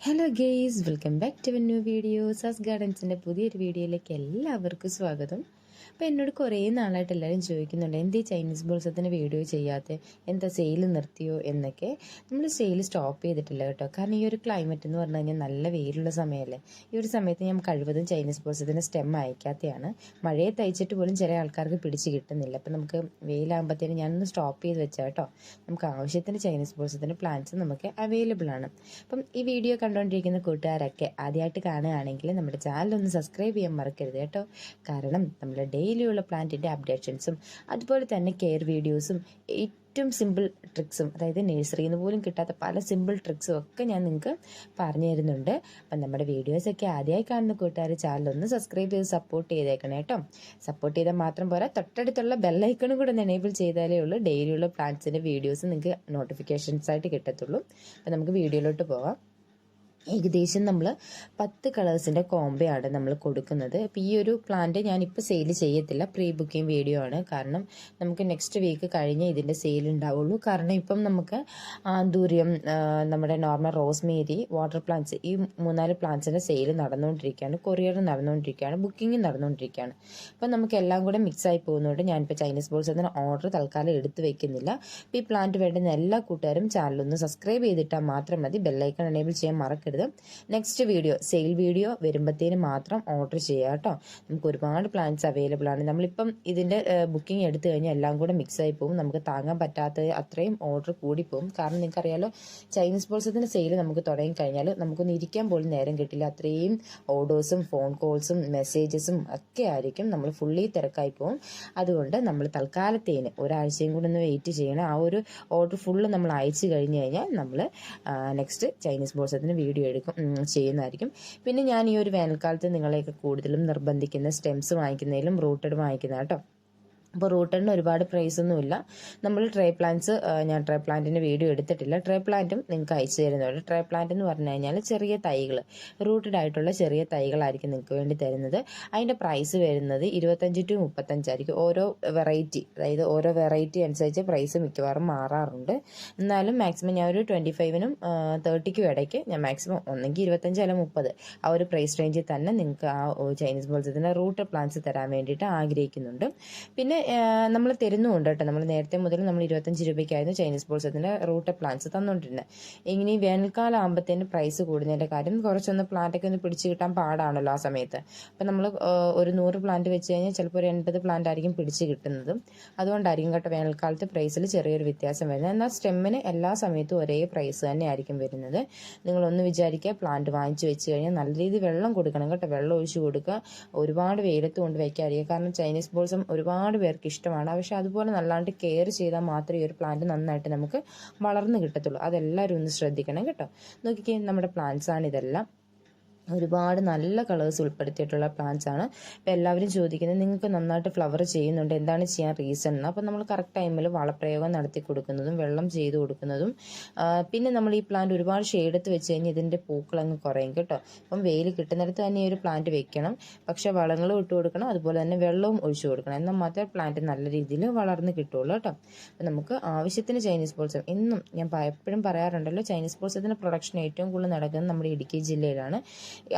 Hello guys, welcome back to new video. സസ് ഗാർഡൻസിൻ്റെ പുതിയൊരു വീഡിയോയിലേക്ക് എല്ലാവർക്കും സ്വാഗതം. അപ്പോൾ എന്നോട് കുറേ നാളായിട്ട് എല്ലാവരും ചോദിക്കുന്നുണ്ട്, എന്തീ ചൈനീസ് ബോൾസത്തിന് വീഡിയോ ചെയ്യാത്ത, എന്താ സെയിൽ നിർത്തിയോ എന്നൊക്കെ. നമ്മൾ സെയിൽ സ്റ്റോപ്പ് ചെയ്തിട്ടില്ല കേട്ടോ. കാരണം ഈ ഒരു ക്ലൈമറ്റ് എന്ന് പറഞ്ഞു കഴിഞ്ഞാൽ നല്ല വെയിലുള്ള സമയമല്ലേ. ഈ ഒരു സമയത്ത് ഞാൻ കഴിവതും ചൈനീസ് ബോൾസത്തിൻ്റെ സ്റ്റെം അയക്കാത്തതാണ്. മഴയെ തയ്ച്ചിട്ട് പോലും ചില ആൾക്കാർക്ക് പിടിച്ച് കിട്ടുന്നില്ല. അപ്പം നമുക്ക് വെയിലാകുമ്പോഴത്തേനും ഞാനൊന്ന് സ്റ്റോപ്പ് ചെയ്ത് വെച്ചാൽ കേട്ടോ. നമുക്ക് ആവശ്യത്തിന് ചൈനീസ് ബോൾസത്തിൻ്റെ പ്ലാന്റ്സ് നമുക്ക് അവൈലബിൾ ആണ്. അപ്പം ഈ വീഡിയോ കണ്ടുകൊണ്ടിരിക്കുന്ന കൂട്ടുകാരൊക്കെ ആദ്യമായിട്ട് കാണുകയാണെങ്കിൽ നമ്മുടെ ചാനൽ ഒന്ന് സബ്സ്ക്രൈബ് ചെയ്യാൻ മറക്കരുത് കേട്ടോ. കാരണം നമ്മൾ ഡെയിലിയുള്ള പ്ലാന്റിൻ്റെ അപ്ഡേഷൻസും അതുപോലെ തന്നെ കെയർ വീഡിയോസും ഏറ്റവും സിമ്പിൾ ട്രിക്സും, അതായത് നഴ്സറിയിൽ നിന്ന് പോലും കിട്ടാത്ത പല സിമ്പിൾ ട്രിക്സും ഒക്കെ ഞാൻ നിങ്ങൾക്ക് പറഞ്ഞു തരുന്നുണ്ട്. അപ്പം നമ്മുടെ വീഡിയോസൊക്കെ ആദ്യമായി കാണുന്ന കൂട്ടുകാർ ചാനലൊന്ന് സബ്സ്ക്രൈബ് ചെയ്ത് സപ്പോർട്ട് ചെയ്തേക്കണേ കേട്ടോ. സപ്പോർട്ട് ചെയ്താൽ മാത്രം പോരാ, തൊട്ടടുത്തുള്ള ബെല്ലൈക്കണും കൂടെ ഒന്ന് എനേബിൾ ചെയ്താലേ ഉള്ളൂ ഡെയിലിയുള്ള പ്ലാന്റ്സിൻ്റെ വീഡിയോസ് നിങ്ങൾക്ക് നോട്ടിഫിക്കേഷൻസ് ആയിട്ട് കിട്ടത്തുള്ളൂ. അപ്പം നമുക്ക് വീഡിയോയിലോട്ട് പോകാം. ഏകദേശം നമ്മൾ 10 കളേഴ്സിൻ്റെ കോംബോയാണ് നമ്മൾ കൊടുക്കുന്നത്. അപ്പോൾ ഈ ഒരു പ്ലാന്റ് ഞാനിപ്പോൾ സെയിൽ ചെയ്യത്തില്ല, പ്രീ ബുക്കിംഗ് വീഡിയോ ആണ്. കാരണം നമുക്ക് നെക്സ്റ്റ് വീക്ക് കഴിഞ്ഞ് ഇതിൻ്റെ സെയിൽ ഉണ്ടാവുള്ളൂ. കാരണം ഇപ്പം നമുക്ക് ആന്തൂര്യം, നമ്മുടെ നോർമൽ റോസ്മേരി, വാട്ടർ പ്ലാന്റ്സ്, ഈ 3-4 പ്ലാന്റ്സിൻ്റെ സെയിൽ നടന്നുകൊണ്ടിരിക്കുകയാണ്, കൊറിയർ നടന്നുകൊണ്ടിരിക്കുകയാണ്, ബുക്കിംഗ് നടന്നുകൊണ്ടിരിക്കുകയാണ്. അപ്പം നമുക്ക് എല്ലാം കൂടെ മിക്സായി പോകുന്നതുകൊണ്ട് ഞാനിപ്പോൾ ചൈനീസ് ബോൾസ് അതിന് ഓർഡർ തൽക്കാലം എടുത്ത് വെക്കുന്നില്ല. അപ്പോൾ ഈ പ്ലാന്റ് വേണ്ടുന്ന എല്ലാ കൂട്ടുകാരും ചാനലൊന്ന് സബ്സ്ക്രൈബ് ചെയ്തിട്ടാൽ മാത്രം മതി. ബെല്ലൈക്കൺ എനേബിൾ ചെയ്യാൻ മറക്കരുത്. നെക്സ്റ്റ് വീഡിയോ, സെയിൽ വീഡിയോ വരുമ്പോഴത്തേന് മാത്രം ഓർഡർ ചെയ്യുക കേട്ടോ. നമുക്ക് ഒരുപാട് പ്ലാന്റ്സ് അവൈലബിൾ ആണ്. നമ്മളിപ്പം ഇതിൻ്റെ ബുക്കിംഗ് എടുത്തു കഴിഞ്ഞാൽ എല്ലാം കൂടെ മിക്സായി പോകും. നമുക്ക് താങ്ങാൻ പറ്റാത്ത അത്രയും ഓർഡർ കൂടിപ്പോകും. കാരണം നിങ്ങൾക്കറിയാലോ, ചൈനീസ് ബോൾസത്തിൻ്റെ സെയിൽ നമുക്ക് തുടങ്ങി കഴിഞ്ഞാൽ നമുക്കൊന്ന് ഇരിക്കാൻ പോലും നേരം കിട്ടില്ല. അത്രയും ഓർഡേഴ്സും ഫോൺ കോൾസും മെസ്സേജസും ഒക്കെ ആയിരിക്കും. നമ്മൾ ഫുള്ളി തിരക്കായി പോകും. അതുകൊണ്ട് നമ്മൾ തൽക്കാലത്തേന് ഒരാഴ്ചയും കൂടെ ഒന്ന് വെയിറ്റ് ചെയ്യണം. ആ ഒരു ഓർഡർ ഫുള്ള് നമ്മൾ അയച്ചു കഴിഞ്ഞ് കഴിഞ്ഞാൽ നമ്മൾ നെക്സ്റ്റ് ചൈനീസ് ബോൾസത്തിന് വീഡിയോ ചെയ്യുന്നതായിരിക്കും. പിന്നെ ഞാൻ ഈ ഒരു വേനൽക്കാലത്ത് നിങ്ങളെയൊക്കെ കൂടുതലും നിർബന്ധിക്കുന്ന സ്റ്റെംസ് വാങ്ങിക്കുന്നതിലും റൂട്ടഡ് വാങ്ങിക്കുന്ന കേട്ടോ. അപ്പോൾ റൂട്ടഡിന് ഒരുപാട് പ്രൈസൊന്നുമില്ല. നമ്മൾ ട്രേ പ്ലാന്റ്സ്, ഞാൻ ട്രേ പ്ലാന്റിൻ്റെ വീഡിയോ എടുത്തിട്ടില്ല. ട്രേ പ്ലാന്റും നിങ്ങൾക്ക് അയച്ചു തരുന്നുണ്ട്. ട്രേ പ്ലാന്റ് എന്ന് പറഞ്ഞു കഴിഞ്ഞാൽ ചെറിയ തൈകൾ, റൂട്ടഡ് ആയിട്ടുള്ള ചെറിയ തൈകളായിരിക്കും നിങ്ങൾക്ക് വേണ്ടി തരുന്നത്. അതിൻ്റെ പ്രൈസ് വരുന്നത് 25 to 35 ആയിരിക്കും. ഓരോ വെറൈറ്റി, അതായത് ഓരോ വെറൈറ്റി അനുസരിച്ച് പ്രൈസ് മിക്കവാറും മാറാറുണ്ട്. എന്നാലും മാക്സിമം ഞാൻ ഒരു 25-നും 30-ക്കും ഇടയ്ക്ക് ഞാൻ മാക്സിമം ഒന്നെങ്കിൽ 25 അല്ല 30 ആ ഒരു പ്രൈസ് റേഞ്ചിൽ തന്നെ നിങ്ങൾക്ക് ആ ചൈനീസ് ബോൾസത്തിൻ്റെ റൂട്ടഡ് പ്ലാന്റ്സ് തരാൻ വേണ്ടിയിട്ട് ആഗ്രഹിക്കുന്നുണ്ട്. പിന്നെ നമ്മൾ തരുന്നുമുണ്ട് കേട്ടോ. നമ്മൾ നേരത്തെ മുതൽ നമ്മൾ 25 രൂപയ്ക്കായിരുന്നു ചൈനീസ് ബോൾസത്തിൻ്റെ റൂട്ടഡ് പ്ലാന്റ്സ് തന്നുകൊണ്ടിരുന്നത്. ഇങ്ങനെ ഈ വേനൽക്കാലം ആകുമ്പോഴത്തേന് പ്രൈസ് കൂടുന്നതിൻ്റെ കാര്യം, കുറച്ചൊന്ന് പ്ലാന്റൊക്കെ ഒന്ന് പിടിച്ച് കിട്ടാൻ പാടാണല്ലോ ആ സമയത്ത്. അപ്പം നമ്മൾ ഒരു 100 പ്ലാന്റ് വെച്ച് കഴിഞ്ഞാൽ ചിലപ്പോൾ ഒരു 80 പ്ലാന്റ് ആയിരിക്കും പിടിച്ച് കിട്ടുന്നത്. അതുകൊണ്ടായിരിക്കും കേട്ടോ വേനൽക്കാലത്ത് പ്രൈസിൽ ചെറിയൊരു വ്യത്യാസം വരുന്നത്. എന്നാൽ സ്റ്റെമ്മിന് എല്ലാ സമയത്തും ഒരേ പ്രൈസ് തന്നെ ആയിരിക്കും വരുന്നത്. നിങ്ങളൊന്ന് വിചാരിക്കുക, പ്ലാന്റ് വാങ്ങിച്ച് വെച്ച് കഴിഞ്ഞാൽ നല്ല രീതിയിൽ വെള്ളം കൊടുക്കണം കേട്ടോ. വെള്ളം ഒഴിച്ച് കൊടുക്കുക, ഒരുപാട് വെയിലത്ത് കൊണ്ട് വയ്ക്കാതിരിക്കുക. കാരണം ചൈനീസ് ബോൾസം ഒരുപാട് പേർക്ക് ഇഷ്ടമാണ്. പക്ഷെ അതുപോലെ നല്ലാണ്ട് കെയർ ചെയ്താൽ മാത്രമേ ഈ ഒരു പ്ലാന്റ് നന്നായിട്ട് നമുക്ക് വളർന്നു കിട്ടത്തുള്ളൂ. അതെല്ലാവരും ഒന്ന് ശ്രദ്ധിക്കണം കേട്ടോ. നോക്കിക്കേ, നമ്മുടെ പ്ലാന്റ്സ് ആണ് ഇതെല്ലാം. ഒരുപാട് നല്ല കളേഴ്സ് ഉൾപ്പെടുത്തിയിട്ടുള്ള പ്ലാന്റ്സ് ആണ്. അപ്പോൾ എല്ലാവരും ചോദിക്കുന്നത്, നിങ്ങൾക്ക് നന്നായിട്ട് ഫ്ലവർ ചെയ്യുന്നുണ്ട്, എന്താണ് ചെയ്യാൻ റീസൺ എന്ന്. അപ്പോൾ നമ്മൾ കറക്റ്റ് ടൈമിൽ വളപ്രയോഗം നടത്തി കൊടുക്കുന്നതും വെള്ളം ചെയ്ത് കൊടുക്കുന്നതും, പിന്നെ നമ്മൾ ഈ പ്ലാന്റ് ഒരുപാട് ഷെയ്ഡെടുത്ത് വെച്ച് കഴിഞ്ഞാൽ ഇതിൻ്റെ പൂക്കളങ്ങ് കുറയും കേട്ടോ. അപ്പം വെയിൽ കിട്ടുന്നിടത്ത് തന്നെ ഈ ഒരു പ്ലാന്റ് വെക്കണം. പക്ഷേ വളങ്ങളും ഇട്ട് കൊടുക്കണം, അതുപോലെ തന്നെ വെള്ളവും ഒഴിച്ചു കൊടുക്കണം. എന്നാൽ മാത്രമേ പ്ലാന്റ് നല്ല രീതിയിൽ വളർന്ന് കിട്ടുള്ളൂ കേട്ടോ. അപ്പം നമുക്ക് ആവശ്യത്തിന് ചൈനീസ് ബോൾസം, എന്നും ഞാൻ എപ്പോഴും പറയാറുണ്ടല്ലോ, ചൈനീസ് ബോൾസത്തിൻ്റെ പ്രൊഡക്ഷൻ ഏറ്റവും കൂടുതൽ നടക്കുന്നത് നമ്മുടെ ഇടുക്കി ജില്ലയിലാണ്,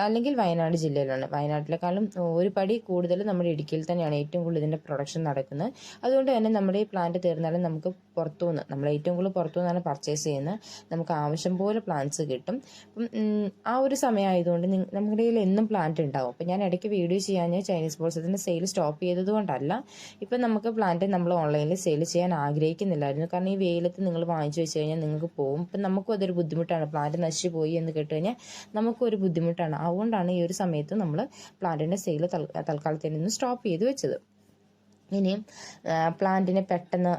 അല്ലെങ്കിൽ വയനാട് ജില്ലയിലാണ്. വയനാട്ടിലെക്കാളും ഒരു പടി കൂടുതൽ നമ്മുടെ ഇടുക്കിയിൽ തന്നെയാണ് ഏറ്റവും കൂടുതൽ ഇതിൻ്റെ പ്രൊഡക്ഷൻ നടക്കുന്നത്. അതുകൊണ്ട് തന്നെ നമ്മുടെ ഈ പ്ലാന്റ് തീർന്നാലും നമുക്ക് പുറത്തുനിന്ന്, നമ്മൾ ഏറ്റവും കൂടുതൽ പുറത്തുനിന്നാണ് പർച്ചേസ് ചെയ്യുന്നത്, നമുക്ക് ആവശ്യം പോലെ പ്ലാന്റ്സ് കിട്ടും. അപ്പം ആ ഒരു സമയമായതുകൊണ്ട് നമ്മുടെ കയ്യിൽ എന്നും പ്ലാന്റ് ഉണ്ടാവും. അപ്പം ഞാൻ ഇടയ്ക്ക് വീഡിയോ ചെയ്യാൻ ചൈനീസ് ബോൾസത്തിൻ്റെ സെയിൽ സ്റ്റോപ്പ് ചെയ്തത് കൊണ്ടല്ല. ഇപ്പം നമുക്ക് പ്ലാന്റ് നമ്മൾ ഓൺലൈനിൽ സെയിൽ ചെയ്യാൻ ആഗ്രഹിക്കുന്നില്ലായിരുന്നു. കാരണം ഈ വെയിലത്ത് നിങ്ങൾ വാങ്ങിച്ചു വെച്ച് കഴിഞ്ഞാൽ നിങ്ങൾക്ക് പോകും. ഇപ്പം നമുക്കും അതൊരു ബുദ്ധിമുട്ടാണ്. പ്ലാന്റ് നശിച്ചു പോയി എന്ന് കേട്ട് കഴിഞ്ഞാൽ നമുക്കൊരു ബുദ്ധിമുട്ടാണ്. അതുകൊണ്ടാണ് ഈ ഒരു സമയത്ത് നമ്മൾ പ്ലാന്റിൻ്റെ സെയിൽ തൽക്കാലത്തിൽ നിന്ന് സ്റ്റോപ്പ് ചെയ്ത് വെച്ചത്. ഇനിയും പ്ലാന്റിന് പെട്ടെന്ന്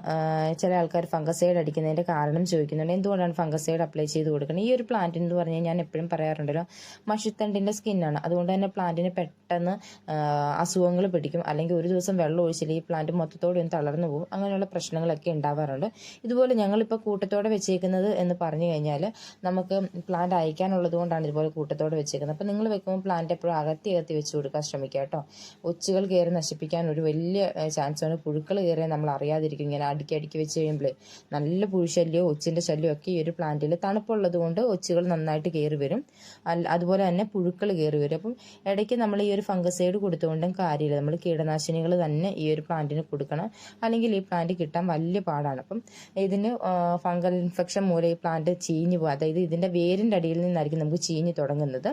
ചില ആൾക്കാർ ഫംഗസൈഡ് അടിക്കുന്നതിൻ്റെ കാരണം ചോദിക്കുന്നുണ്ട്, എന്തുകൊണ്ടാണ് ഫംഗസൈഡ് അപ്ലൈ ചെയ്ത് കൊടുക്കുന്നത്. ഈ ഒരു പ്ലാന്റിന് എന്ന് പറഞ്ഞാൽ ഞാൻ എപ്പോഴും പറയാറുണ്ടല്ലോ, മഷിത്തണ്ടിൻ്റെ സ്കിന്നാണ്. അതുകൊണ്ട് തന്നെ പ്ലാന്റിന് പെട്ടെന്ന് അസുഖങ്ങൾ പിടിക്കും. അല്ലെങ്കിൽ ഒരു ദിവസം വെള്ളം ഒഴിച്ചില്ല ഈ പ്ലാന്റ് മൊത്തത്തോടെ ഒന്ന് തളർന്നു പോകും. അങ്ങനെയുള്ള പ്രശ്നങ്ങളൊക്കെ ഉണ്ടാവാറുണ്ട്. ഇതുപോലെ ഞങ്ങളിപ്പോൾ കൂട്ടത്തോടെ വെച്ചേക്കുന്നത് എന്ന് പറഞ്ഞു കഴിഞ്ഞാൽ, നമുക്ക് പ്ലാന്റ് അയക്കാനുള്ളത് കൊണ്ടാണ് ഇതുപോലെ കൂട്ടത്തോടെ വെച്ചേക്കുന്നത്. അപ്പോൾ നിങ്ങൾ വെക്കുമ്പോൾ പ്ലാന്റ് എപ്പോഴും അകത്തി വെച്ച് കൊടുക്കാൻ ശ്രമിക്കുക കേട്ടോ. ഒച്ചുകൾ കയറി നശിപ്പിക്കാൻ ഒരു വലിയ ചാൻസ് ആണ്. പുഴുക്കൾ കയറിയാൽ നമ്മൾ അറിയാതിരിക്കും. ഇങ്ങനെ അടുക്കി വെച്ച് കഴിയുമ്പോൾ നല്ല പുഴുശല്യവും ഒച്ചിൻ്റെ ശല്യവും ഒക്കെ ഈ ഒരു പ്ലാന്റിൽ തണുപ്പുള്ളത് കൊണ്ട് ഒച്ചുകൾ നന്നായിട്ട് കയറി വരും. അതുപോലെ തന്നെ പുഴുക്കൾ കയറി വരും. അപ്പം ഇടയ്ക്ക് നമ്മൾ ഈ ഒരു ഫംഗസൈഡ് കൊടുത്തുകൊണ്ടും കാര്യമില്ല. നമ്മൾ കീടനാശിനികൾ തന്നെ ഈ ഒരു പ്ലാന്റിന് കൊടുക്കണം. അല്ലെങ്കിൽ ഈ പ്ലാന്റ് കിട്ടാൻ വലിയ പാടാണ്. അപ്പം ഇതിന് ഫംഗൽ ഇൻഫെക്ഷൻ മൂലം ഈ പ്ലാന്റ് ചീഞ്ഞു പോകും. അതായത് ഇതിൻ്റെ വേരിൻ്റെ അടിയിൽ നിന്നായിരിക്കും നമുക്ക് ചീഞ്ഞു തുടങ്ങുന്നത്.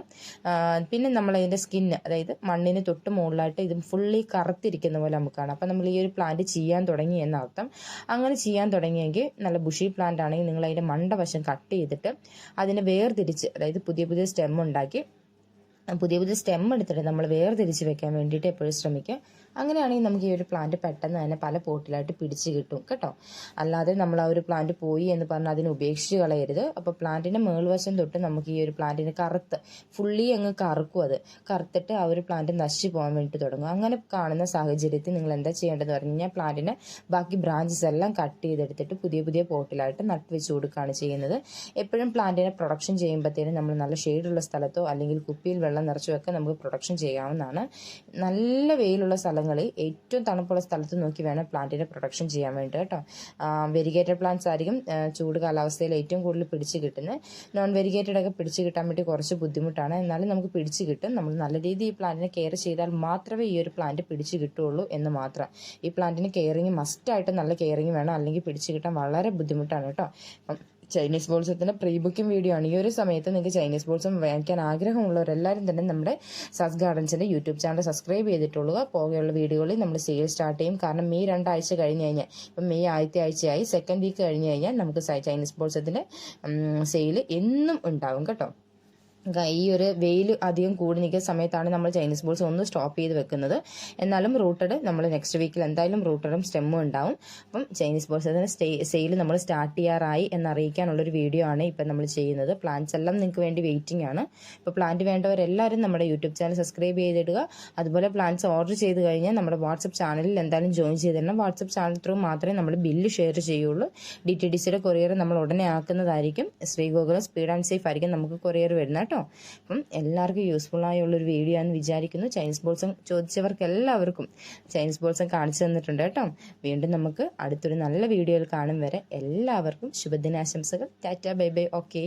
പിന്നെ നമ്മൾ അതിൻ്റെ സ്കിന്ന്, അതായത് മണ്ണിന് തൊട്ട് മുകളിലായിട്ട് ഇത് ഫുള്ളി കറുത്തിരിക്കുന്ന പോലെ നമുക്ക് കാണാം. അപ്പം നമ്മൾ ഈ ഒരു പ്ലാന്റ് ചെയ്യാൻ തുടങ്ങി എന്നർത്ഥം. അങ്ങനെ ചെയ്യാൻ തുടങ്ങിയെങ്കിൽ നല്ല ബുഷി പ്ലാന്റ് ആണെങ്കിൽ നിങ്ങൾ അതിൻ്റെ മണ്ടവശം കട്ട് ചെയ്തിട്ട് അതിനെ വേർതിരിച്ച്, അതായത് പുതിയ സ്റ്റെം ഉണ്ടാക്കി പുതിയ സ്റ്റെം എടുത്തിട്ട് നമ്മൾ വേർതിരിച്ച് വെക്കാൻ വേണ്ടിയിട്ട് എപ്പോഴും ശ്രമിക്കുക. അങ്ങനെയാണെങ്കിൽ നമുക്ക് ഈ ഒരു പ്ലാന്റ് പെട്ടെന്ന് തന്നെ പല പോട്ടിലായിട്ട് പിടിച്ച് കിട്ടും കേട്ടോ. അല്ലാതെ നമ്മൾ ആ ഒരു പ്ലാന്റ് പോയി എന്ന് പറഞ്ഞാൽ അതിനെ ഉപേക്ഷിച്ച് കളയരുത്. അപ്പോൾ പ്ലാന്റിൻ്റെ മേൾവശം തൊട്ട് നമുക്ക് ഈ ഒരു പ്ലാന്റിന് ഫുള്ളി അങ്ങ് കറുക്കും. അത് കറുത്തിട്ട് ആ ഒരു പ്ലാന്റ് നശിച്ചു പോകാൻ വേണ്ടി തുടങ്ങും. അങ്ങനെ കാണുന്ന സാഹചര്യത്തിൽ നിങ്ങൾ എന്താ ചെയ്യേണ്ടതെന്ന് പറഞ്ഞു കഴിഞ്ഞാൽ പ്ലാന്റിന് ബാക്കി ബ്രാഞ്ചസ് എല്ലാം കട്ട് ചെയ്തെടുത്തിട്ട് പുതിയ പോട്ടിലായിട്ട് നട്ട് വെച്ച് കൊടുക്കുകയാണ് ചെയ്യുന്നത്. എപ്പോഴും പ്ലാന്റിനെ പ്രൊഡക്ഷൻ ചെയ്യുമ്പോഴത്തേനും നമ്മൾ നല്ല ഷെയ്ഡുള്ള സ്ഥലത്തോ അല്ലെങ്കിൽ കുപ്പിയിൽ വെള്ളം നിറച്ചുമൊക്കെ നമുക്ക് പ്രൊഡക്ഷൻ ചെയ്യാവുന്നതാണ്. നല്ല വെയിലുള്ള സ്ഥലങ്ങളിൽ ഏറ്റവും തണുപ്പുള്ള സ്ഥലത്ത് നോക്കി വേണം പ്ലാന്റിനെ പ്രൊഡക്ഷൻ ചെയ്യാൻ വേണ്ടി കേട്ടോ. വെരിഗേറ്റഡ് പ്ലാന്റ്സ് ആയിരിക്കും ചൂട് കാലാവസ്ഥയിൽ ഏറ്റവും കൂടുതൽ പിടിച്ച് കിട്ടുന്നത്. നോൺ വെരിഗേറ്റഡ് ഒക്കെ പിടിച്ച് കിട്ടാൻ വേണ്ടി കുറച്ച് ബുദ്ധിമുട്ടാണ്. എന്നാലും നമുക്ക് പിടിച്ച് കിട്ടും. നമ്മൾ നല്ല രീതിയിൽ ഈ പ്ലാന്റിനെ കെയർ ചെയ്താൽ മാത്രമേ ഈ ഒരു പ്ലാന്റ് പിടിച്ച് കിട്ടുകയുള്ളൂ എന്ന് മാത്രം. ഈ പ്ലാന്റിന് കെയറിങ് മസ്റ്റായിട്ട് നല്ല കെയറിങ് വേണം, അല്ലെങ്കിൽ പിടിച്ച് കിട്ടാൻ വളരെ ബുദ്ധിമുട്ടാണ് കേട്ടോ. ചൈനീസ് ബോൾസത്തിൻ്റെ പ്രീ ബുക്കിംഗ് വീഡിയോ ആണ്. ഈ ഒരു സമയത്ത് നിങ്ങൾക്ക് ചൈനീസ് ബോൾസം വാങ്ങിക്കാൻ ആഗ്രഹമുള്ളവരെല്ലാവരും തന്നെ നമ്മുടെ സസ് ഗാർഡൻസിൻ്റെ യൂട്യൂബ് ചാനൽ സബ്സ്ക്രൈബ് ചെയ്തിട്ടുള്ളൂ. പോകെയുള്ള വീഡിയോകളിൽ നമ്മൾ സെയിൽ സ്റ്റാർട്ട് ചെയ്യും. കാരണം മെയ് 2 ആഴ്ച കഴിഞ്ഞ് കഴിഞ്ഞാൽ, ഇപ്പം മെയ് ആദ്യത്തെ ആഴ്ചയായി, സെക്കൻഡ് വീക്ക് കഴിഞ്ഞ് കഴിഞ്ഞാൽ നമുക്ക് ചൈനീസ് ബോൾസത്തിൻ്റെ സെയിൽ എന്നും ഉണ്ടാകും കേട്ടോ. ഈ ഒരു വെയിൽ അധികം കൂടി നിൽക്കുന്ന സമയത്താണ് നമ്മൾ ചൈനീസ് ബോൾസ് ഒന്ന് സ്റ്റോപ്പ് ചെയ്ത് വെക്കുന്നത്. എന്നാലും റൂട്ടഡ് നമ്മൾ നെക്സ്റ്റ് വീക്കിൽ എന്തായാലും റൂട്ടഡും സ്റ്റെമ്മും ഉണ്ടാവും. അപ്പം ചൈനീസ് ബോൾസിന് സെയിൽ നമ്മൾ സ്റ്റാർട്ട് ചെയ്യാറായി എന്നറിയിക്കാനുള്ളൊരു വീഡിയോ ആണ് ഇപ്പം നമ്മൾ ചെയ്യുന്നത്. പ്ലാന്റ്സ് എല്ലാം നിങ്ങൾക്ക് വേണ്ടി വെയിറ്റിംഗ് ആണ്. ഇപ്പോൾ പ്ലാന്റ് വേണ്ടവരെല്ലാവരും നമ്മുടെ യൂട്യൂബ് ചാനൽ സബ്സ്ക്രൈബ് ചെയ്തിടുക. അതുപോലെ പ്ലാന്റ്സ് ഓർഡർ ചെയ്ത് കഴിഞ്ഞാൽ നമ്മുടെ വാട്സപ്പ് ചാനലിൽ എന്തായാലും ജോയിൻ ചെയ്തിടണം. വാട്സപ്പ് ചാനൽ ത്രൂ മാത്രമേ നമ്മൾ ബില്ല് ഷെയർ ചെയ്യുള്ളൂ. DTDCയുടെ കൊറിയർ നമ്മൾ ഉടനെ ആക്കുന്നതായിരിക്കും. ശ്രീഗോകുലം സ്പീഡ് ആൻഡ് സേഫ് ആയിരിക്കും നമുക്ക് കൊറിയർ വരുന്നത് കേട്ടോ. അപ്പം എല്ലാവർക്കും യൂസ്ഫുൾ ആയുള്ളൊരു വീഡിയോ ആണെന്ന് വിചാരിക്കുന്നു. ചൈനീസ് ബോൾസം ചോദിച്ചവർക്ക് എല്ലാവർക്കും ചൈനീസ് ബോൾസം കാണിച്ചു തന്നിട്ടുണ്ട് കേട്ടോ. വീണ്ടും നമുക്ക് അടുത്തൊരു നല്ല വീഡിയോയിൽ കാണും വരെ എല്ലാവർക്കും ശുഭദിനാശംസകൾ. ടാറ്റ ബൈ ബൈ. ഓക്കെ.